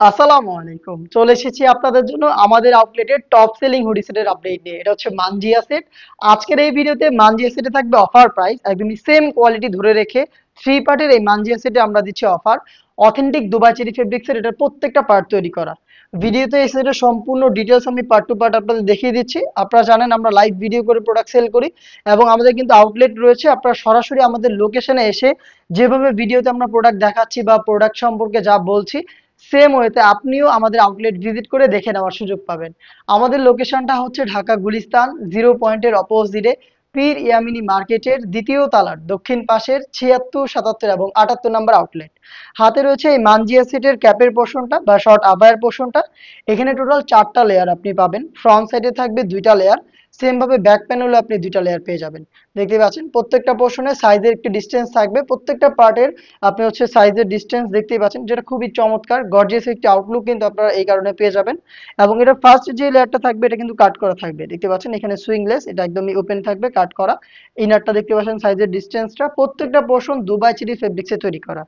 আসসালামু আলাইকুম। চলে এসেছি আপনাদের জন্য আমাদের আউটলেটের টপ সেলিং হুডি সেটের আপডেট নিয়ে। এটা হচ্ছে মানজিয়া সেট। আজকের এই ভিডিওতে মানজিয়া সেটে থাকবে অফার প্রাইস একদমই সেম কোয়ালিটি ধরে রেখে থ্রি পার্টের এই মানজিয়া সেটে আমরা দিচ্ছি অফার। অথেন্টিক দুবাই চেরি ফেব্রিক্সের এটার প্রত্যেকটা পার্ট তৈরি করা। ভিডিওতে এই সেটের সম্পূর্ণ ডিটেলস আমি পার্ট টু পার্ট আপনাদের দেখিয়ে দিচ্ছি। আপনারা জানেন আমরা লাইভ ভিডিও করে প্রোডাক্ট সেল করি এবং আমাদের কিন্তু আউটলেট রয়েছে। আপনারা সরাসরি আমাদের লোকেশনে এসে যেভাবে ভিডিওতে আমরা প্রোডাক্ট দেখাচ্ছি বা প্রোডাক্ট সম্পর্কে যা বলছি সেম ওয়েতে আপনিও আমাদের আউটলেট ভিজিট করে দেখে নেওয়ার সুযোগ পাবেন। আমাদের লোকেশনটা হচ্ছে ঢাকা গুলিস্তান 0 পয়েন্টের অপোজিটে পীর ইয়ামিনী মার্কেটের দ্বিতীয় তালার দক্ষিণ পাশের 76, 77 এবং 78 নম্বর আউটলেট। হাতে রয়েছে এই মানজিয়া সেটের ক্যাপের পোর্শনটা বা শর্ট আবায়ের পোর্শনটা। এখানে টোটাল 4টা লেয়ার আপনি পাবেন। ফ্রন্ট সাইডে থাকবে 2টা লেয়ার, সেম ভাবে ব্যাক প্যানেলে আপনি 2টা লেয়ার পেয়ে যাবেন। দেখতে পাচ্ছেন প্রত্যেকটা পোর্শনে সাইজের একটি ডিস্টেন্স থাকবে। প্রত্যেকটা পার্টের আপনি হচ্ছে সাইজের ডিসটেন্স দেখতেই পাচ্ছেন, যেটা খুবই চমৎকার গর্জিয়াস একটি আউটলুক কিন্তু আপনারা এই কারণে পেয়ে যাবেন। এবং এটা ফার্স্ট যে লেয়ারটা থাকবে এটা কিন্তু কাট করা থাকবে, দেখতে পাচ্ছেন এখানে সুইংলেস, এটা একদমই ওপেন থাকবে কাট করা। ইনারটা দেখতে পাচ্ছেন সাইজের ডিসটেন্সটা, প্রত্যেকটা পোর্শন দুবাই চেরি ফেব্রিক্সে তৈরি করা।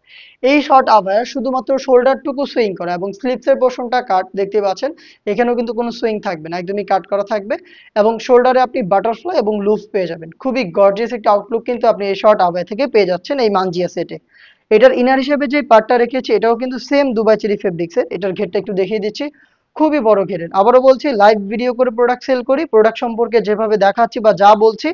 এই শর্ট আভায়া শুধুমাত্র শোল্ডারটুকু সুইং করা এবং স্লিপসের পোর্শনটা কাট, দেখতে পাচ্ছেন এখানেও কিন্তু কোনো সুইং থাকবে না, একদমই কাট করা থাকবে। এবং শোল্ডারে আপনি বাটারফ্লাই এবং লুপ পেয়ে যাবেন। খুবই গর্জিয়াস একটা আউটলুক কিন্তু আপনি এই শর্ট আভায়া থেকে পেয়ে যাচ্ছেন এই মানজিয়া সেটে। এটার ইনার হিসেবে যে পার্টটা রেখেছি এটাও কিন্তু সেম দুবাই চেরি ফেব্রিক্সের। এটার ঘেরটা একটু দেখিয়ে দিচ্ছি, খুবই বড় ঘেরের। আবারও বলছি লাইভ ভিডিও করে প্রোডাক্ট সেল করি, প্রোডাক্ট সম্পর্কে যেভাবে দেখাচ্ছি বা যা বলছি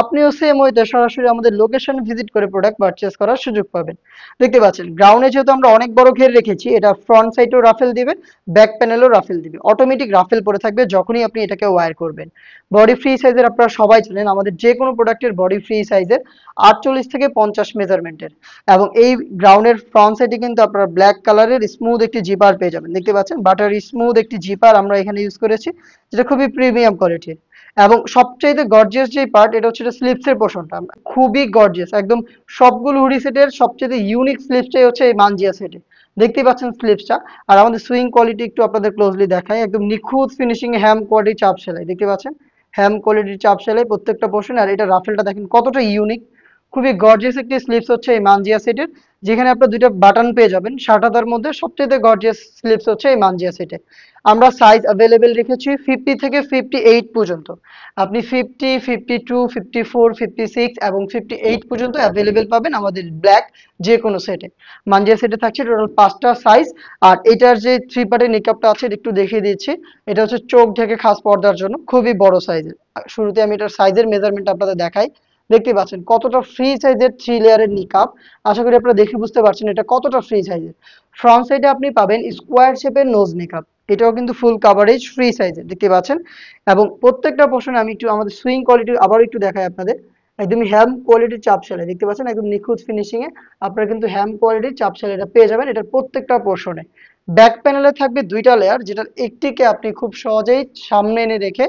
আপনিও সেম ওইতে সরাসরি আমাদের লোকেশন ভিজিট করে প্রোডাক্ট পারচেস করার সুযোগ পাবেন। দেখতে পাচ্ছেন গ্রাউন্ডে যেহেতু আমরা অনেক বড় ঘের রেখেছি, এটা ফ্রন্ট সাইডেও রাফেল দিবে, ব্যাক প্যানেলও রাফেল দিবে, অটোমেটিক রাফেল পরে থাকবে যখনই আপনি এটাকে ওয়্যার করবেন। বডি ফ্রি সাইজের আপনারা সবাই জানেন আমাদের যে কোনো প্রোডাক্টের বডি ফ্রি সাইজের 48 থেকে 50 মেজারমেন্টের। এবং এই গ্রাউন্ডের ফ্রন্ট সাইডে কিন্তু আপনারা ব্ল্যাক কালারের স্মুথ একটি জিপার পেয়ে যাবেন। দেখতে পাচ্ছেন বাটার স্মুথ একটি জিপার আমরা এখানে ইউজ করেছি, যেটা খুবই প্রিমিয়াম কোয়ালিটির। এবং সবচাইতে গর্জিয়াস যে পার্ট এটা হচ্ছে স্লিপসের পোর্শনটা, খুবই গর্জিয়াস একদম। সবগুলো হুডি সেটের সবচেয়ে ইউনিক স্লিপসটাই হচ্ছে এই মানজিয়া সেটে। দেখতেই পাচ্ছেন স্লিপসটা। আর আমাদের সুইং কোয়ালিটি একটু আপনাদের ক্লোজলি দেখায়, একদম নিখুঁত ফিনিশিং হ্যাম কোয়ালিটি চাপ সেলাই, দেখতে পাচ্ছেন হ্যাম কোয়ালিটির চাপ সেলাই প্রত্যেকটা পোর্শন। আর এটা রাফেলটা দেখেন কতটা ইউনিক, খুবই গর্জিয়াস একটি স্লিপস হচ্ছে এই মানজিয়া সেটের, যেখানে আপনার দুইটা বাটন পেয়ে যাবেন। শাটাতার মধ্যে সবচেয়ে গর্জিয়াস স্লিপস হচ্ছে এই মানজিয়া সেটে। আমরা সাইজ অ্যাভেলেবেল রেখেছি 50 থেকে 58 পর্যন্ত। আপনি 50, 52, 54, 56 এবং 58 পর্যন্ত অ্যাভেলেবেল পাবেন আমাদের ব্ল্যাক যে কোনো সেটে। মানজিয়া সেটে থাকছে টোটাল 5টা সাইজ। আর এটার যে থ্রি পার্টের নিকাপটা আছে এটা একটু দেখিয়ে দিচ্ছি। এটা হচ্ছে চোখ ঢেকে খাস পর্দার জন্য, খুবই বড় সাইজের। শুরুতে আমি এটার সাইজের মেজারমেন্ট আপনাদের দেখাই। দেখতে পাচ্ছেন কতটা ফ্রি সাইজের 3 লেয়ারের নিকাপ। আশা করি আপনারা দেখে বুঝতে পারছেন এটা কতটা ফ্রি সাইজের। ফ্রন্ট সাইডে আপনি পাবেন স্কোয়ার শেপের নোজ নিকাপ, এটাও কিন্তু ফুল কাভারেজ ফ্রি সাইজের, দেখতে পাচ্ছেন। এবং প্রত্যেকটা পোর্শনে আমি একটু আমাদের সুইং কোয়ালিটি আবারও একটু দেখাই আপনাদের। একদমই হ্যাম কোয়ালিটির চাপ সেলাই, দেখতে পাচ্ছেন একদম নিখুঁত ফিনিশিং এ আপনারা কিন্তু হ্যাম কোয়ালিটির চাপ সেলাইটা পেয়ে যাবেন এটার প্রত্যেকটা পোর্শনে। ব্যাক প্যানেলে থাকবে 2টা লেয়ার, যেটার একটিকে আপনি খুব সহজেই সামনে এনে রেখে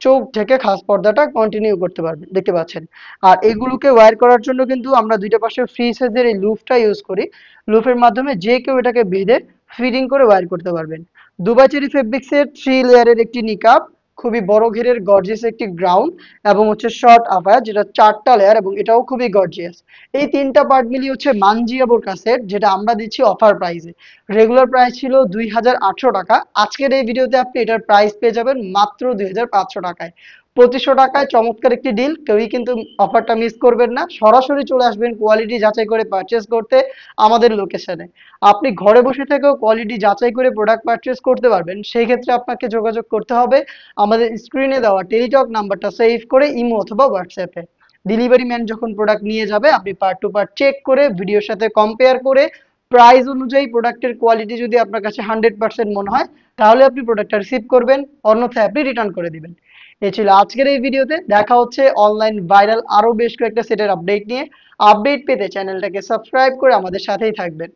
চোখ ঢেকে খাস পর্দাটা কন্টিনিউ করতে পারবেন, দেখতে পাচ্ছেন। আর এগুলোকে ওয়্যার করার জন্য কিন্তু আমরা দুইটা পাশে ফ্রি সাইজের এই লুফটা ইউজ করি। লুফের মাধ্যমে যে কেউ এটাকে বেঁধে ফিটিং করে ওয়্যার করতে পারবেন। দুবাই চেরি ফেব্রিক্সের 3 লেয়ারের একটি নিকাব, খুবই বড় ঘেরের গর্জিয়াস একটি গ্রাউন্ড এবং হচ্ছে শর্ট আভায়া যেটা 4টা লেয়ার এবং এটাও খুবই গর্জিয়াস। এই 3টা পার্ট মিলিয়ে হচ্ছে মানজিয়া বোরকা সেট, যেটা আমরা দিচ্ছি অফার প্রাইসে। রেগুলার প্রাইস ছিল 2800 টাকা, আজকের এই ভিডিওতে আপনি এটার প্রাইস পেয়ে যাবেন মাত্র 2500 টাকায়। 2500 টাকায় চমৎকার একটি ডিল, কেউই কিন্তু অফারটা মিস করবেন না। সরাসরি চলে আসবেন কোয়ালিটি যাচাই করে পারচেস করতে আমাদের লোকেশনে। আপনি ঘরে বসে থেকেও কোয়ালিটি যাচাই করে প্রোডাক্ট পারচেস করতে পারবেন। সেই ক্ষেত্রে আপনাকে যোগাযোগ করতে হবে আমাদের স্ক্রিনে দেওয়া টেলিটক নাম্বারটা সেভ করে ইমো অথবা হোয়াটসঅ্যাপে। ডেলিভারি ম্যান যখন প্রোডাক্ট নিয়ে যাবে আপনি পার্ট টু পার্ট চেক করে ভিডিওর সাথে কম্পেয়ার করে প্রাইস অনুযায়ী প্রোডাক্টের কোয়ালিটি যদি আপনার কাছে 100% মনে হয় তাহলে আপনি প্রোডাক্টটা রিসিভ করবেন, অন্যথায় আপনি রিটার্ন করে দিবেন। এ ছিল আজকের এই ভিডিওতে। দেখা হচ্ছে অনলাইন ভাইরাল আরো বেশ কয়েকটা সেটের আপডেট নিয়ে। আপডেট পেতে চ্যানেলটাকে সাবস্ক্রাইব করে আমাদের সাথেই থাকবেন।